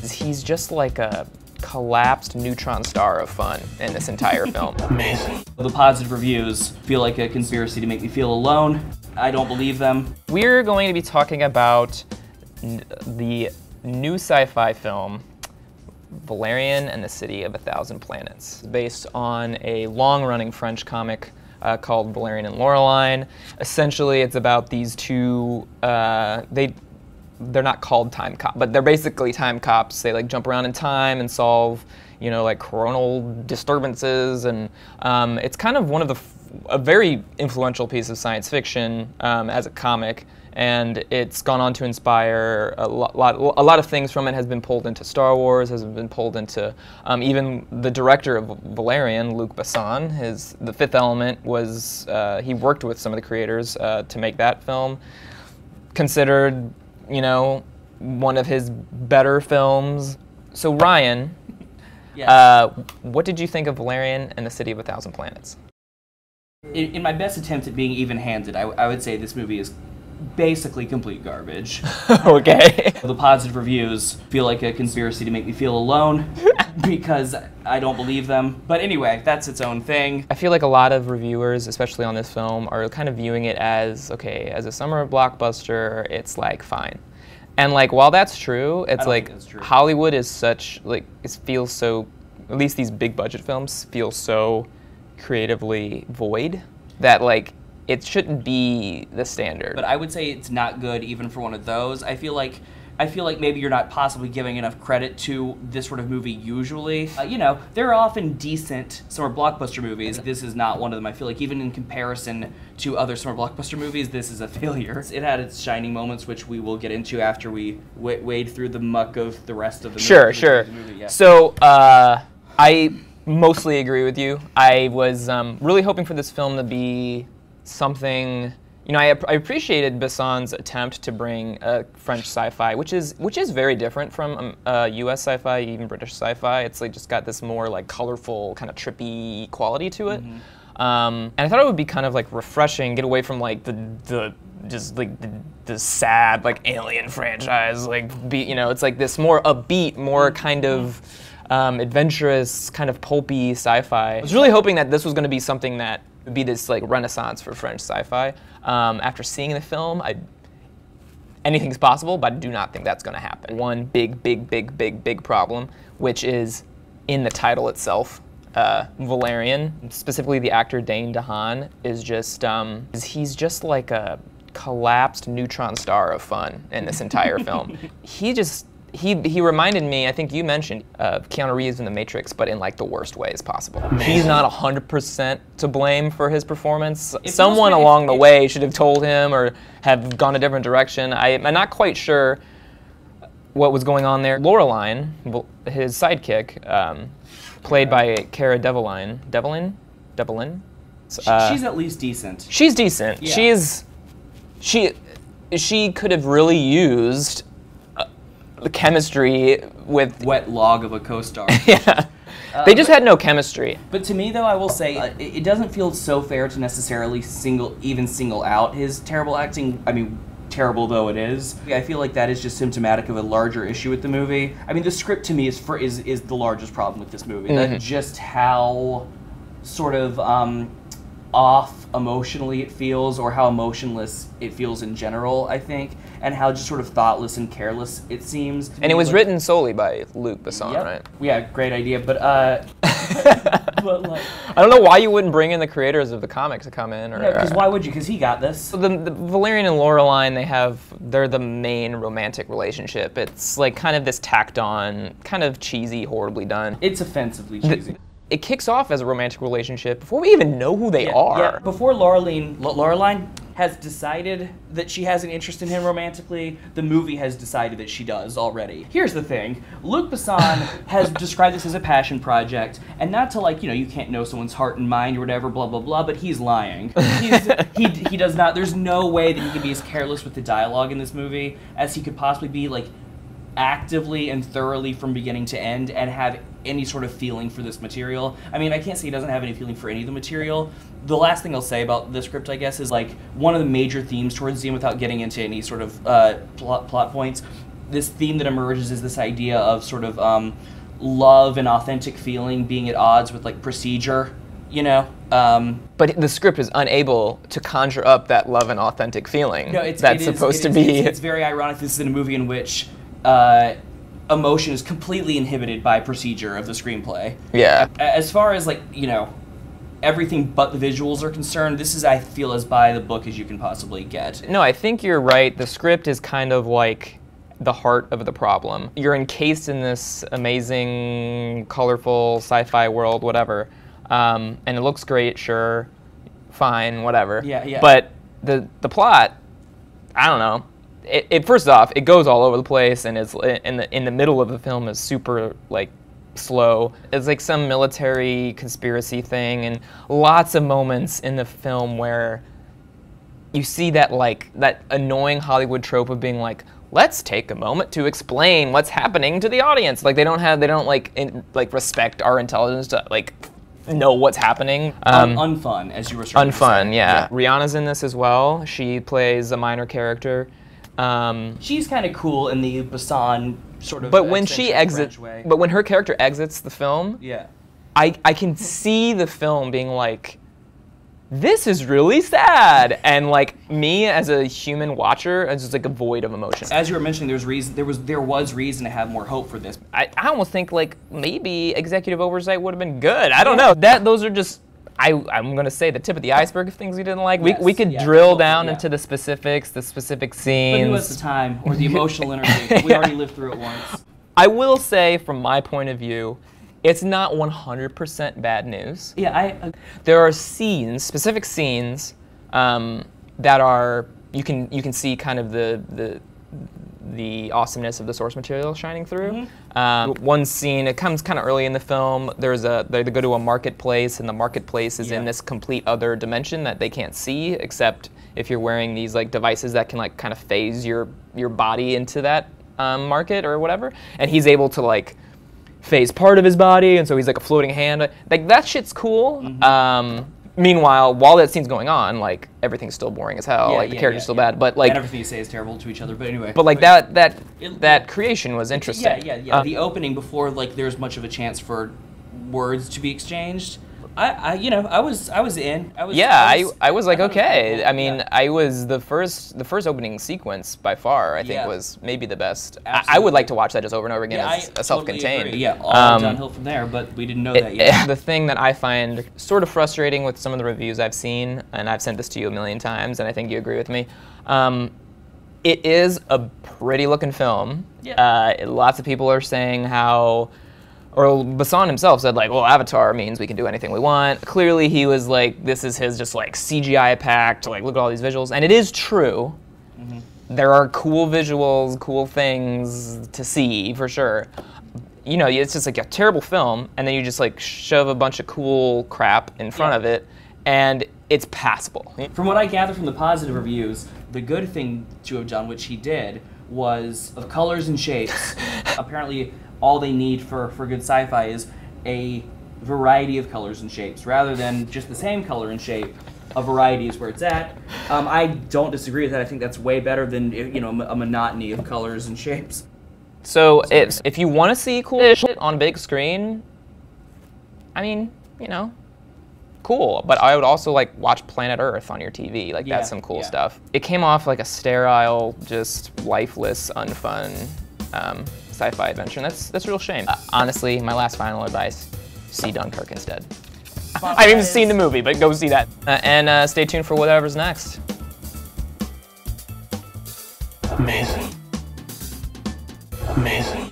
He's just like a collapsed neutron star of fun in this entire film. Amazing. The positive reviews feel like a conspiracy to make me feel alone. I don't believe them. We're going to be talking about the new sci-fi film, Valerian and the City of a Thousand Planets. It's based on a long-running French comic called Valerian and Laureline. Essentially, it's about these two, they're not called time cops, but they're basically time cops. They like jump around in time and solve, you know, like coronal disturbances, and it's kind of one of a very influential piece of science fiction as a comic, and it's gone on to inspire a lot of things from it. Has been pulled into Star Wars, has been pulled into even the director of Valerian, Luc Besson. The Fifth Element was he worked with some of the creators to make that film. Considered, you know, one of his better films. So Ryan, yes. What did you think of Valerian and the City of a Thousand Planets? In my best attempt at being even-handed, I would say this movie is basically complete garbage. Okay. The positive reviews feel like a conspiracy to make me feel alone because I don't believe them. But anyway, that's its own thing. I feel like a lot of reviewers, especially on this film, are kind of viewing it as, okay, as a summer blockbuster, it's like fine. And like, while that's true, it's like Hollywood is such, like, it feels so, at least these big budget films feel so creatively void that like it shouldn't be the standard. But I would say it's not good even for one of those. I feel like maybe you're not possibly giving enough credit to this sort of movie usually. You know, there are often decent summer blockbuster movies. This is not one of them. I feel like even in comparison to other summer blockbuster movies, this is a failure. It had its shining moments, which we will get into after we wade through the muck of the rest of the movie. Sure. Yeah. So, I mostly agree with you. I was really hoping for this film to be something, you know, I appreciated Besson's attempt to bring French sci-fi, which is very different from U.S. sci-fi, even British sci-fi. It's like just got this more like colorful, kind of trippy quality to it. Mm-hmm. And I thought it would be kind of like refreshing, get away from like the sad like Alien franchise, like you know, it's like this more upbeat, more kind of adventurous, kind of pulpy sci-fi. I was really hoping that this was going to be something that would be this like renaissance for French sci-fi. After seeing the film, anything's possible, but I do not think that's going to happen. One big problem, which is in the title itself. Valerian, specifically the actor Dane DeHaan, is just he's just like a collapsed neutron star of fun in this entire film. He reminded me, I think you mentioned, of Keanu Reeves in The Matrix, but in like the worst ways possible. Amazing. He's not 100% to blame for his performance. Someone along the way should have told him or have gone a different direction. I'm not quite sure what was going on there. Laureline, his sidekick, played by Cara Delevingne. She's at least decent. She's decent. Yeah. She could have really used the chemistry with wet log of a co-star. Yeah, they just had no chemistry. But to me, though, I will say it doesn't feel so fair to necessarily single out his terrible acting. I mean, terrible though it is, I feel like that is just symptomatic of a larger issue with the movie. I mean, the script to me is the largest problem with this movie. Mm-hmm. That just how sort of off emotionally it feels, or how emotionless it feels in general, I think, and how just sort of thoughtless and careless it seems. And it was written solely by Luc Besson, yep. Right? Yeah, great idea, but but like, I don't know why you wouldn't bring in the creators of the comic to come in, or because why would you? Because he got this. So the Valerian and Laureline, they're the main romantic relationship. It's like kind of this tacked on, kind of cheesy, horribly done. It's offensively cheesy. It kicks off as a romantic relationship before we even know who they are. Yeah. Before Laureline has decided that she has an interest in him romantically, the movie has decided that she does already. Here's the thing. Luc Besson has described this as a passion project, and not to like, you know, you can't know someone's heart and mind or whatever, blah, blah, blah, but he's lying. He does not, there's no way that he can be as careless with the dialogue in this movie as he could possibly be, like, actively and thoroughly from beginning to end and have any sort of feeling for this material. I mean, I can't say he doesn't have any feeling for any of the material. The last thing I'll say about the script, I guess, is like one of the major themes towards the end, without getting into any sort of plot points, this theme that emerges is this idea of sort of love and authentic feeling being at odds with like procedure, you know. But the script is unable to conjure up that love and authentic feeling. No, that's supposed to be. It's very ironic. This is in a movie in which emotion is completely inhibited by procedure of the screenplay. Yeah. As far as like, you know, everything but the visuals are concerned, this is, I feel, as by the book as you can possibly get. No, I think you're right. The script is kind of like the heart of the problem. You're encased in this amazing, colorful sci-fi world, whatever, and it looks great, sure, fine, whatever. Yeah, yeah. But the plot, I don't know. It first off, it goes all over the place, and it's in the middle of the film is super like slow. It's like some military conspiracy thing, and lots of moments in the film where you see that like that annoying Hollywood trope of being like, let's take a moment to explain what's happening to the audience. Like they don't like respect our intelligence to like know what's happening. Unfun, as you were starting to say. Unfun, yeah. Rihanna's in this as well. She plays a minor character. She's kind of cool in the Besson sort of. But when she exits, way. but when her character exits the film, yeah, I can see the film being like, this is really sad, and like me as a human watcher, it's just like a void of emotion. As you were mentioning, there was reason to have more hope for this. I almost think like maybe executive oversight would have been good. I don't know. Those are just. I'm going to say the tip of the iceberg of things we didn't like. Yes, we could drill down into the specific scenes. But who has the time or the emotional energy? We already lived through it once. I will say, from my point of view, it's not 100% bad news. Yeah, there are scenes, specific scenes, that are you can see kind of the awesomeness of the source material shining through. Mm-hmm. One scene, it comes kind of early in the film. They go to a marketplace, and the marketplace is in this complete other dimension that they can't see, except if you're wearing these like devices that can like kind of phase your body into that market or whatever. And he's able to like phase part of his body, and so he's like a floating hand. Like that shit's cool. Mm-hmm. Meanwhile, while that scene's going on, like everything's still boring as hell. Like the character's still bad, but like and everything you say is terrible to each other. But anyway. But like that creation was interesting. Yeah. The opening before like there's much of a chance for words to be exchanged. I was in. I was like, okay. I mean, I was the first opening sequence by far. I think was maybe the best. I would like to watch that just over and over again as a self-contained. Totally agree. All downhill from there, but we didn't know that yet. The thing that I find sort of frustrating with some of the reviews I've seen, and I've sent this to you a million times, and I think you agree with me. It is a pretty looking film. Yeah. Lots of people are saying how. Or Besson himself said, like, well, Avatar means we can do anything we want. Clearly, he was like, this is his just like CGI packed, like, look at all these visuals. And it is true. Mm-hmm. There are cool visuals, cool things to see, for sure. You know, it's just like a terrible film, and then you just like shove a bunch of cool crap in front of it, and it's passable. From what I gather from the positive reviews, the good thing to have done, which he did, was of colors and shapes. Apparently, all they need for good sci-fi is a variety of colors and shapes, rather than just the same color and shape. A variety is where it's at. I don't disagree with that. I think that's way better than a monotony of colors and shapes. So if you want to see cool shit on a big screen, I mean, cool. But I would also like watch Planet Earth on your TV. Like that's some cool stuff. It came off like a sterile, just lifeless, unfun sci-fi adventure, and that's a real shame. Honestly, my last final advice, see Dunkirk instead. I haven't even seen the movie, but go see that. And stay tuned for whatever's next. Amazing. Amazing.